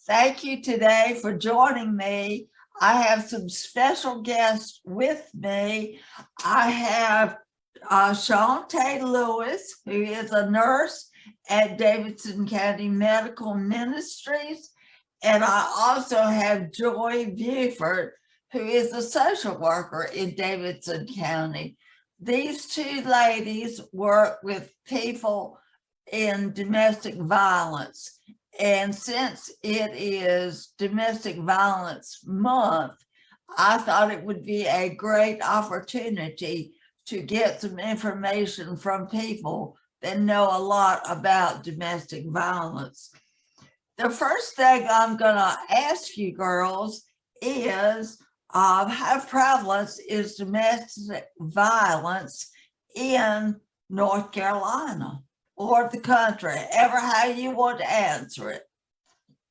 Thank you today for joining me. I have some special guests with me. I have Shawntae Lewis, who is a nurse at Davidson County Medical Ministries. And I also have Joy Buford, who is a social worker in Davidson County. These two ladies work with people in domestic violence. And since it is Domestic Violence Month, I thought it would be a great opportunity to get some information from people that know a lot about domestic violence. The first thing I'm going to ask you girls is how prevalent is domestic violence in North Carolina or the country, ever how you want to answer it?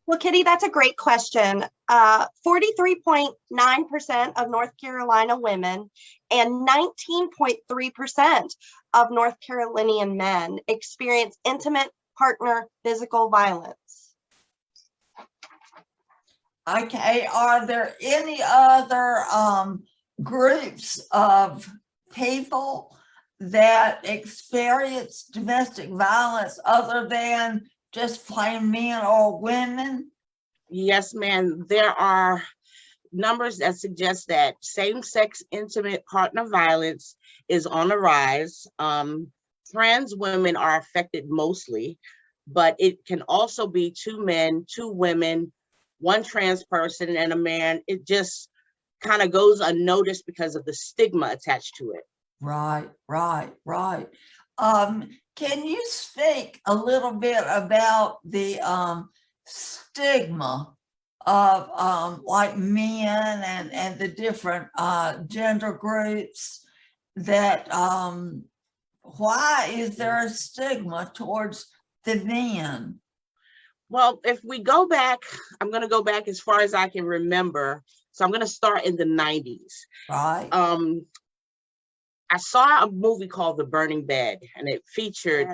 Well, Kitty, that's a great question. 43.9% of North Carolina women and 19.3% of North Carolinian men experience intimate partner physical violence. Okay, are there any other groups of people that experience domestic violence other than just plain men or women? Yes, ma'am. There are numbers that suggest that same-sex intimate partner violence is on the rise. Trans women are affected mostly, but it can also be 2 men, 2 women, 1 trans person and a man. It just kind of goes unnoticed because of the stigma attached to it. Right. Can you speak a little bit about the stigma of like men and the different gender groups that why is there a stigma towards the men? Well, if we go back, I'm going to go back as far as I can remember. So I'm going to start in the 90s. Right. I saw a movie called The Burning Bed, and it featured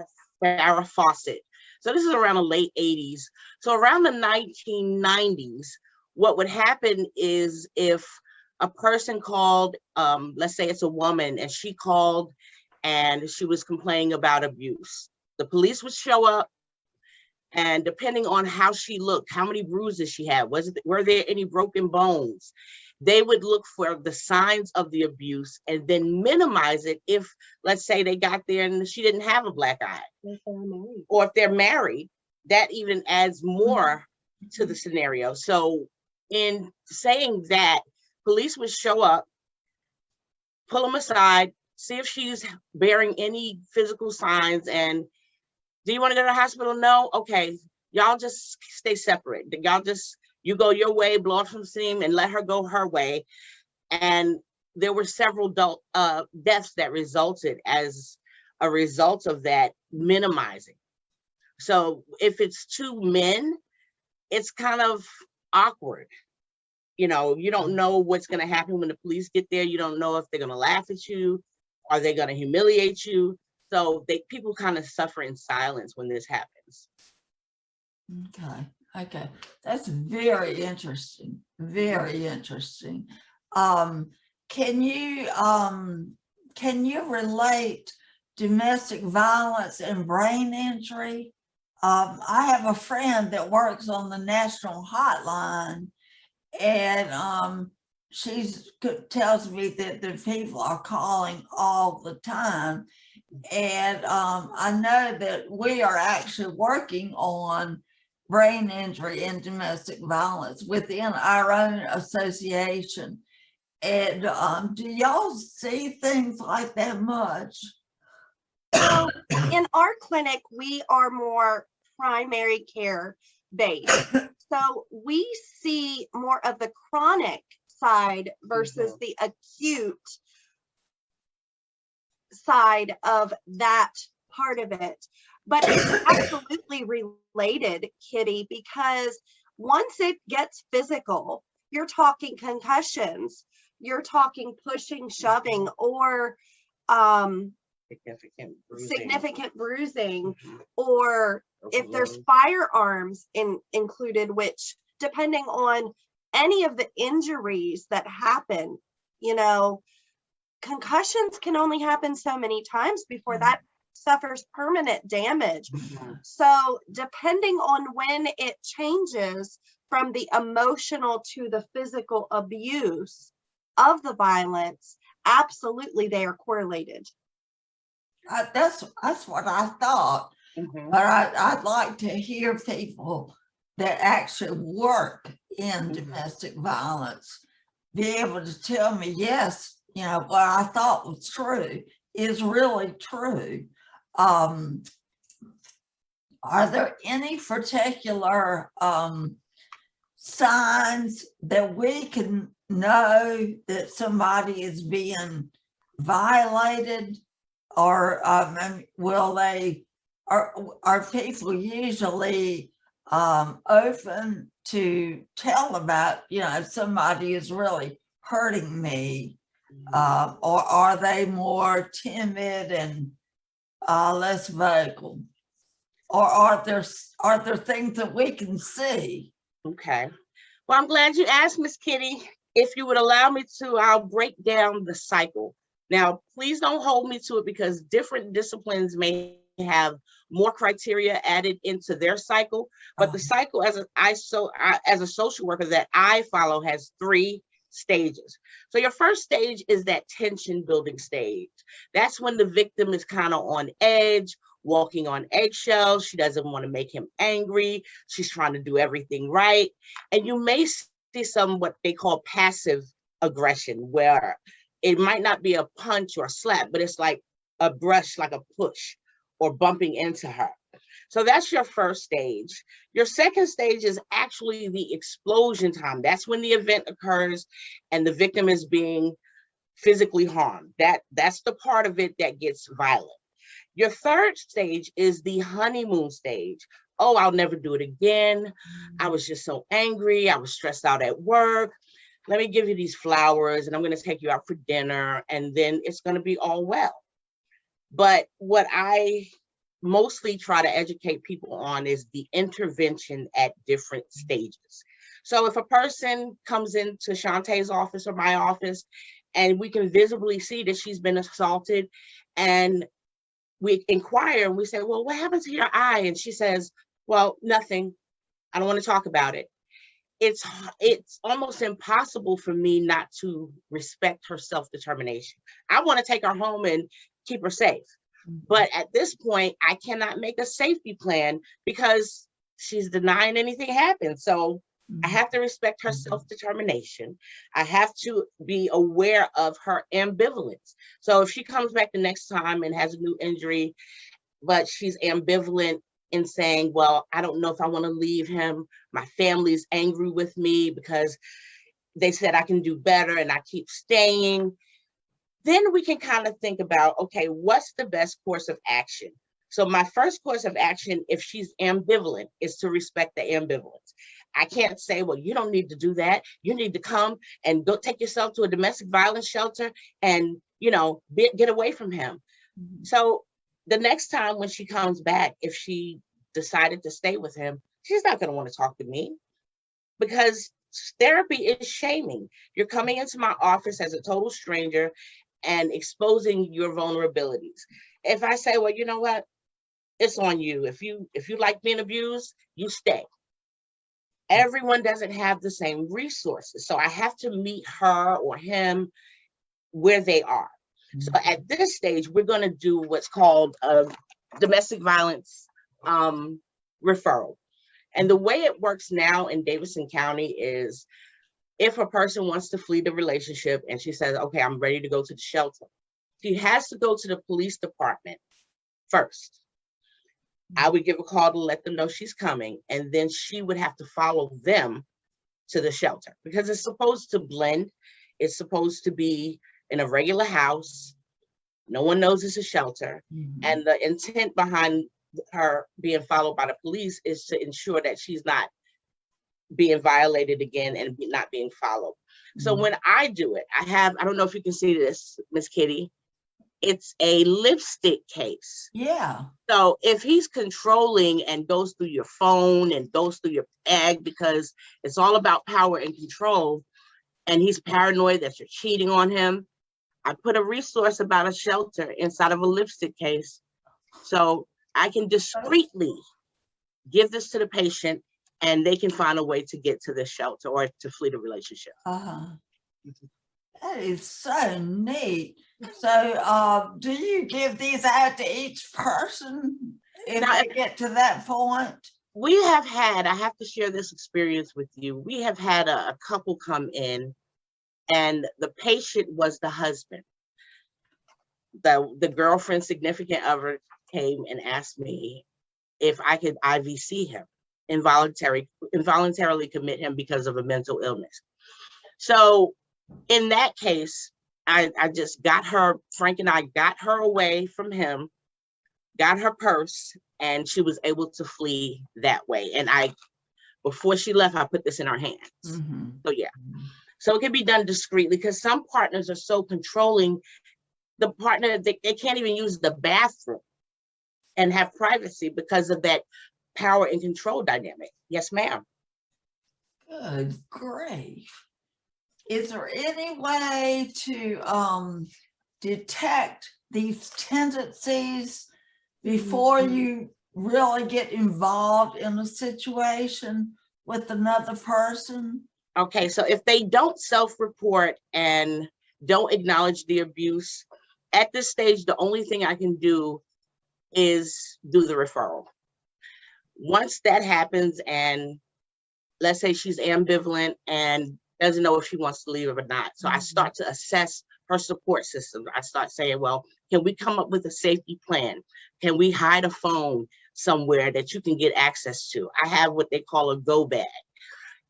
Farrah Fawcett. So this is around the late 80s. So around the 1990s, what would happen is if a person called, let's say it's a woman, and she called and she was complaining about abuse, the police would show up, and depending on how she looked, how many bruises she had, were there any broken bones, they would look for the signs of the abuse and then minimize it if, let's say, they got there and she didn't have a black eye. Or if they're married, that even adds more to the scenario. So in saying that, police would show up, pull them aside, see if she's bearing any physical signs, and do you want to go to the hospital? No? Okay, y'all just stay separate. You go your way, blow off some steam, and let her go her way. And there were several deaths that resulted as a result of that minimizing. So if it's 2 men, it's kind of awkward. You know, you don't know what's going to happen when the police get there. You don't know if they're going to laugh at you. Are they going to humiliate you? So people kind of suffer in silence when this happens. Okay, that's very interesting. Very interesting. Can you relate domestic violence and brain injury? I have a friend that works on the national hotline, and she tells me that the people are calling all the time. And I know that we are actually working on brain injury and domestic violence within our own association. And do y'all see things like that much? So in our clinic, we are more primary care based. So we see more of the chronic side versus the acute side of that part of it. But it's absolutely related, Kitty, because once it gets physical, you're talking concussions, you're talking pushing, shoving, or significant bruising, or if there's firearms included, which depending on any of the injuries that happen, you know, concussions can only happen so many times before that suffers permanent damage. So depending on when it changes from the emotional to the physical abuse of the violence, absolutely they are correlated. That's what I thought, but I'd like to hear people that actually work in domestic violence be able to tell me, yes, you know, what I thought was true is really true. Are there any particular signs that we can know that somebody is being violated, or will they, are people usually open to tell about, you know, if somebody is really hurting me, or are they more timid and less vocal, or are there things that we can see? Okay. Well, I'm glad you asked, Miss Kitty. If you would allow me to, I'll break down the cycle. Now, please don't hold me to it, because different disciplines may have more criteria added into their cycle, but the cycle as a social worker that I follow has 3 stages. So your first stage is that tension building stage. That's when the victim is kind of on edge, walking on eggshells. She doesn't want to make him angry. She's trying to do everything right. And you may see some what they call passive aggression, where it might not be a punch or a slap, but it's like a brush, like a push or bumping into her. So that's your first stage. Your second stage is actually the explosion time. That's when the event occurs and the victim is being physically harmed. That's the part of it that gets violent. Your third stage is the honeymoon stage. Oh, I'll never do it again. I was just so angry. I was stressed out at work. Let me give you these flowers and I'm going to take you out for dinner, and then it's going to be all well. But what I mostly try to educate people on is the intervention at different stages. So if a person comes into Shantae's office or my office and we can visibly see that she's been assaulted, and we inquire and we say, well, what happened to your eye? And she says, well, nothing. I don't want to talk about it. It's almost impossible for me not to respect her self-determination. I want to take her home and keep her safe. But at this point, I cannot make a safety plan because she's denying anything happened. So I have to respect her self-determination. I have to be aware of her ambivalence. So if she comes back the next time and has a new injury, but she's ambivalent in saying, well, I don't know if I want to leave him. My family's angry with me because they said I can do better and I keep staying. Then we can kind of think about, okay, what's the best course of action? So my first course of action, if she's ambivalent, is to respect the ambivalence. I can't say, well, you don't need to do that. You need to come and go take yourself to a domestic violence shelter and, you know, get away from him. So the next time when she comes back, if she decided to stay with him, she's not going to want to talk to me, because therapy is shaming. You're coming into my office as a total stranger and exposing your vulnerabilities. If I say, well, you know what, it's on you. If you like being abused, you stay. Everyone doesn't have the same resources. So I have to meet her or him where they are. So at this stage, we're going to do what's called a domestic violence referral. And the way it works now in Davidson County is, if a person wants to flee the relationship and she says, okay, I'm ready to go to the shelter, she has to go to the police department first. I would give a call to let them know she's coming, and then she would have to follow them to the shelter, because it's supposed to blend. It's supposed to be in a regular house. No one knows it's a shelter. And the intent behind her being followed by the police is to ensure that she's not being violated again and not being followed. So when I do it, I don't know if you can see this, Miss Kitty. it's a lipstick case. Yeah. So if he's controlling and goes through your phone and goes through your bag, because it's all about power and control, and he's paranoid that you're cheating on him, I put a resource about a shelter inside of a lipstick case. So I can discreetly give this to the patient and they can find a way to get to the shelter or to flee the relationship. That is so neat. So do you give these out to each person if Now, they get to that point? We have had, I have to share this experience with you. We have had a couple come in and the patient was the husband. The girlfriend, significant other, came and asked me if I could IVC him, involuntarily commit him because of a mental illness. So in that case, I just got her, Frank and I got her away from him, got her purse, and she was able to flee that way. And before she left, I put this in her hands. So yeah. So it can be done discreetly because some partners are so controlling. The partner, they can't even use the bathroom and have privacy because of that power and control dynamic. Yes, ma'am. Good grief. Is there any way to detect these tendencies before you really get involved in a situation with another person? Okay, so if they don't self-report and don't acknowledge the abuse, at this stage, the only thing I can do is do the referral. Once that happens, and let's say she's ambivalent and doesn't know if she wants to leave or not. So I start to assess her support system. I start saying, well, can we come up with a safety plan? Can we hide a phone somewhere that you can get access to? I have what they call a go bag.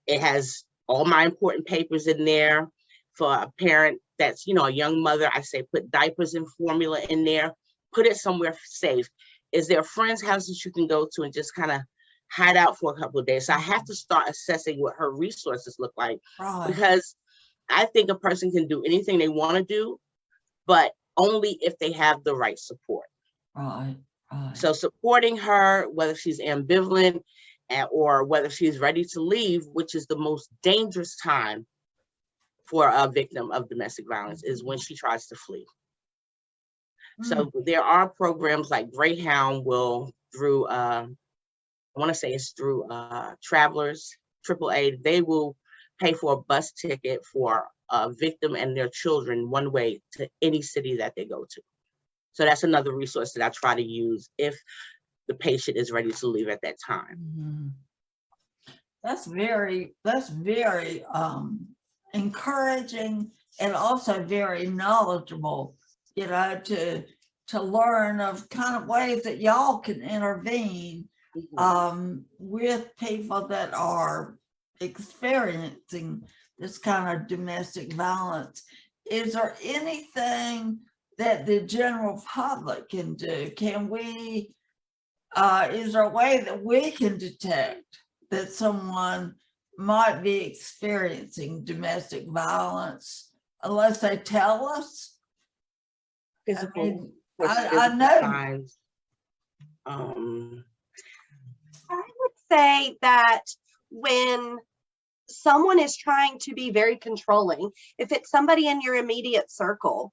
It has all my important papers in there. For a parent that's, a young mother, I say put diapers and formula in there, put it somewhere safe. Is there a friend's house that you can go to and just kind of hide out for a couple of days? So I have to start assessing what her resources look like, because I think a person can do anything they want to do, but only if they have the right support. So supporting her, whether she's ambivalent or whether she's ready to leave, which is the most dangerous time for a victim of domestic violence, is when she tries to flee. So there are programs like Greyhound will, through I want to say it's through Travelers, AAA, they will pay for a bus ticket for a victim and their children one way to any city that they go to. So that's another resource that I try to use if the patient is ready to leave at that time. That's very encouraging and also very knowledgeable, to learn of kind of ways that y'all can intervene with people that are experiencing this kind of domestic violence. Is there anything that the general public can do? Can we, is there a way that we can detect that someone might be experiencing domestic violence unless they tell us? Physical, I know. signs. I would say that when someone is trying to be very controlling, if it's somebody in your immediate circle,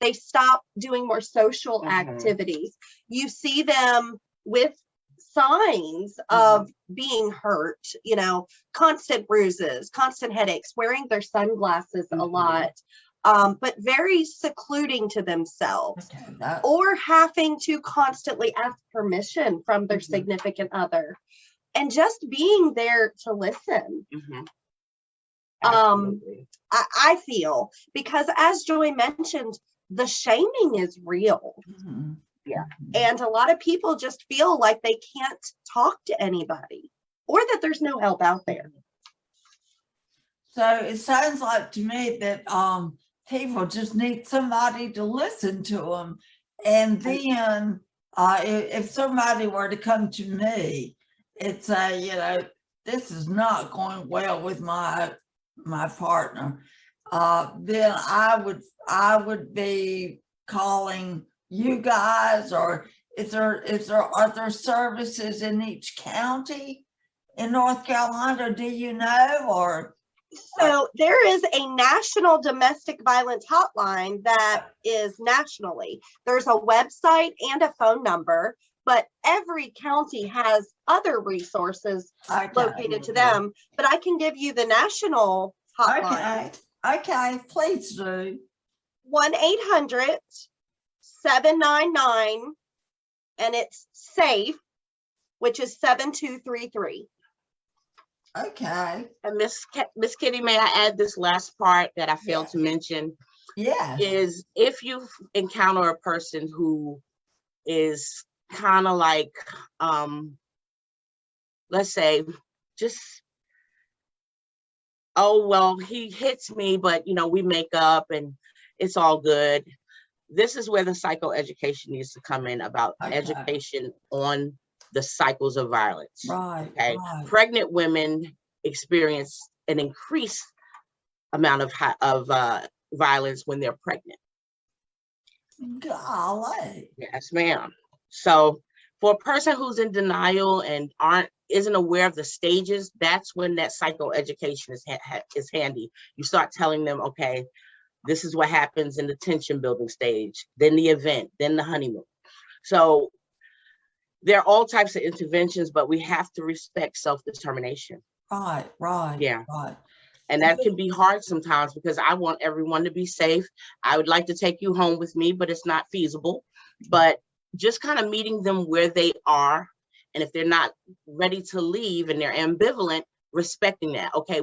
they stop doing more social activities, you see them with signs of being hurt, constant bruises, constant headaches, wearing their sunglasses a lot, but very secluding to themselves, or having to constantly ask permission from their significant other, and just being there to listen. I feel, because as Joy mentioned, the shaming is real. Yeah. And a lot of people just feel like they can't talk to anybody, or that there's no help out there. So it sounds like to me that people just need somebody to listen to them. And then if somebody were to come to me and say, this is not going well with my partner, then I would be calling you guys, or are there services in each county in North Carolina? Do you know, or? So there is a national domestic violence hotline that is nationally. There's a website and a phone number, but every county has other resources located to them. But I can give you the national hotline. Okay, please do. 1-800-799, and it's SAFE, which is 7233. Okay. And Miss Kitty, may I add this last part that I failed to mention? Yes. Is if you encounter a person who is kind of like, let's say, just, oh, well, he hits me, but we make up and it's all good. This is where the psychoeducation needs to come in, about education on the cycles of violence. Right. Okay. Right. Pregnant women experience an increased amount of violence when they're pregnant. Golly. Yes, ma'am. So for a person who's in denial and isn't aware of the stages, that's when that psychoeducation is handy. You start telling them, okay, this is what happens in the tension building stage, then the event, then the honeymoon. So there are all types of interventions, but we have to respect self-determination. Right. Yeah. Right. And that can be hard sometimes, because I want everyone to be safe. I would like to take you home with me, but it's not feasible. But just kind of meeting them where they are. And if they're not ready to leave and they're ambivalent, respecting that. Okay,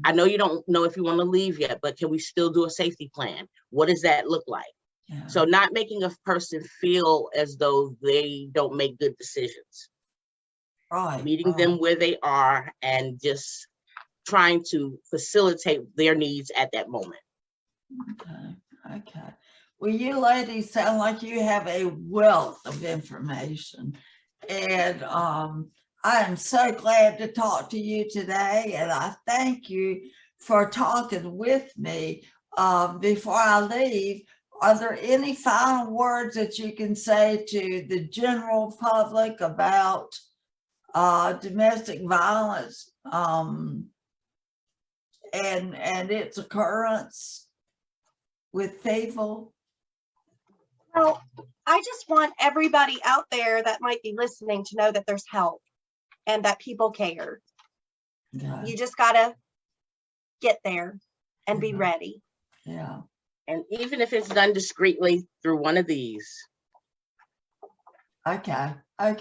I know you don't know if you want to leave yet, but can we still do a safety plan? What does that look like? Yeah. So not making a person feel as though they don't make good decisions. Right. Meeting them where they are and just trying to facilitate their needs at that moment. Okay. Well, you ladies sound like you have a wealth of information, and I am so glad to talk to you today, and I thank you for talking with me. Before I leave, are there any final words that you can say to the general public about domestic violence and its occurrence with people? Well, I just want everybody out there that might be listening to know that there's help and that people care. Yeah. You just gotta get there and be ready. Yeah. And even if it's done discreetly through one of these. Okay. Are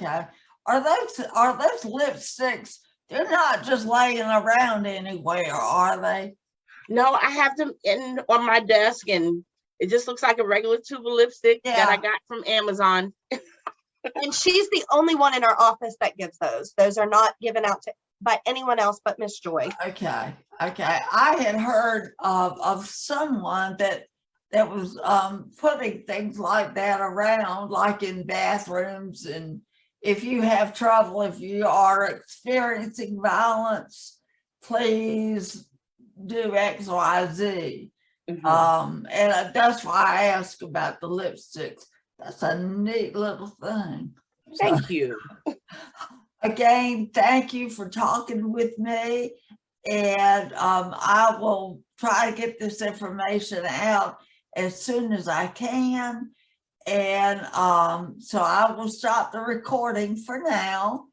those lipsticks? They're not just laying around anywhere, are they? No, I have them on my desk, and it just looks like a regular tube of lipstick that I got from Amazon. And she's the only one in our office that gives those. Those are not given out by anyone else but Miss Joy. Okay. I had heard of someone that was putting things like that around, like in bathrooms, and if you have trouble, if you are experiencing violence, please do X, Y, Z. Mm-hmm. And that's why I asked about the lipsticks. That's a neat little thing. Thank you. Again, thank you for talking with me. And I will try to get this information out as soon as I can. And so I will stop the recording for now.